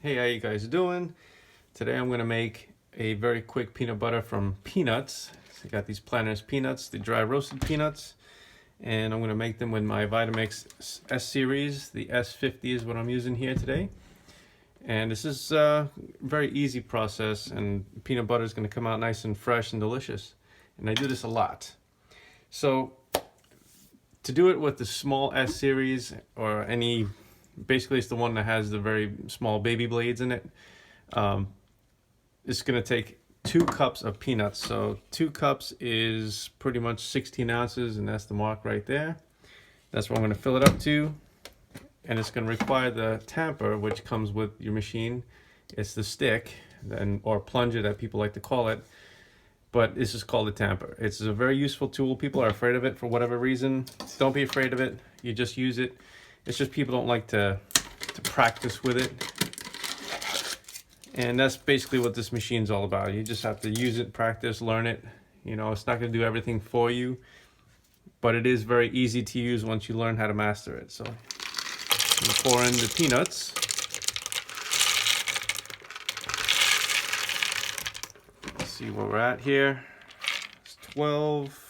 Hey, how you guys doing? Today I'm going to make a very quick peanut butter from peanuts. So I got these Planters peanuts, the dry roasted peanuts, and I'm going to make them with my Vitamix S series. The S50 is what I'm using here today. And this is a very easy process, and peanut butter is going to come out nice and fresh and delicious. And I do this a lot. So to do it with the small S series or any, basically it's the one that has the very small baby blades in it. It's going to take 2 cups of peanuts. So 2 cups is pretty much 16 ounces, and that's the mark right there. That's what I'm going to fill it up to. And it's going to require the tamper, which comes with your machine. It's the stick, or plunger that people like to call it. But this is called a tamper. It's a very useful tool. People are afraid of it for whatever reason. Don't be afraid of it. You just use it. It's just people don't like to practice with it. And that's basically what this machine's all about. You just have to use it, practice, learn it. You know, it's not going to do everything for you, but it is very easy to use once you learn how to master it. So I'm gonna pour in the peanuts. Let's see where we're at here. It's 12.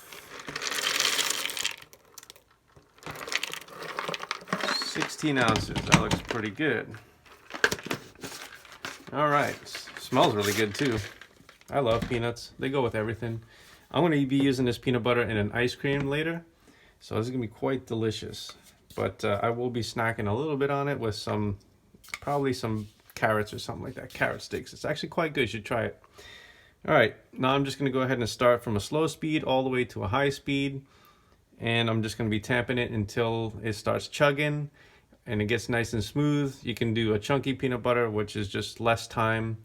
16 ounces. That looks pretty good. All right, smells really good too. I love peanuts. They go with everything. I'm going to be using this peanut butter in an ice cream later, so this is going to be quite delicious. But I will be snacking a little bit on it with probably some carrots or something like that. Carrot sticks. It's actually quite good. You should try it. All right, now I'm just going to go ahead and start from a slow speed all the way to a high speed. And I'm just going to be tamping it until it starts chugging and it gets nice and smooth. You can do a chunky peanut butter, which is just less time.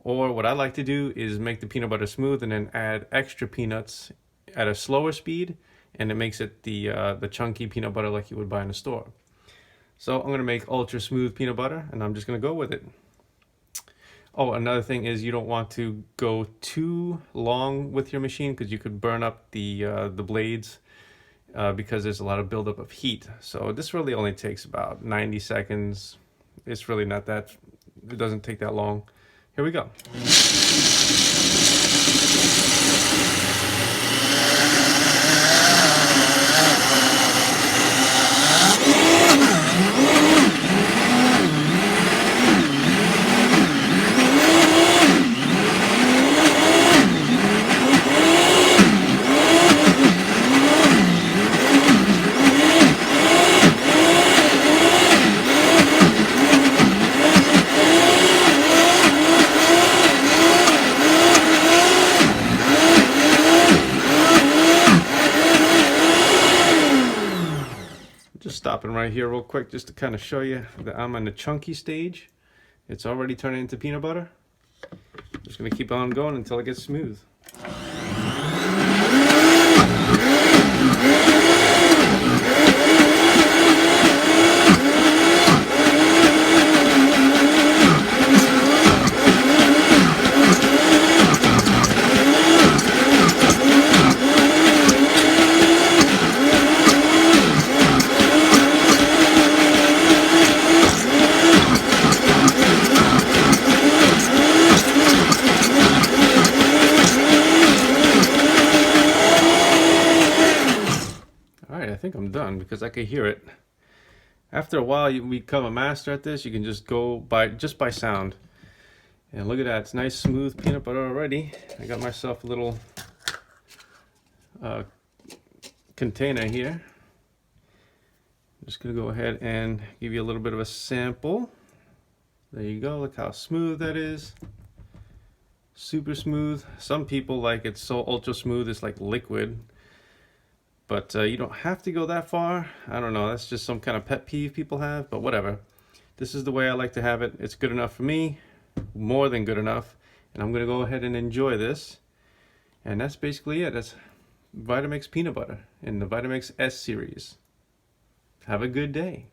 Or what I like to do is make the peanut butter smooth and then add extra peanuts at a slower speed. And it makes it the chunky peanut butter like you would buy in the store. So I'm going to make ultra smooth peanut butter, and I'm just going to go with it. Oh, another thing is you don't want to go too long with your machine because you could burn up the blades. Because there's a lot of buildup of heat. So this really only takes about 90 seconds. It's really not that, it doesn't take that long. Here we go. Just stopping right here real quick just to kind of show you that I'm on the chunky stage. It's already turning into peanut butter. Just going to keep on going until it gets smooth. I think I'm done because I can hear it. After a while, you become a master at this. You can just go by sound. And look at that, it's nice smooth peanut butter already. I got myself a little container here. I'm just gonna go ahead and give you a little bit of a sample. There you go. Look how smooth that is. Super smooth. Some people like it so ultra smooth it's like liquid. But you don't have to go that far. I don't know, that's just some kind of pet peeve people have, but whatever. This is the way I like to have it. It's good enough for me, more than good enough. And I'm gonna go ahead and enjoy this. And that's basically it. That's Vitamix peanut butter in the Vitamix S series. Have a good day.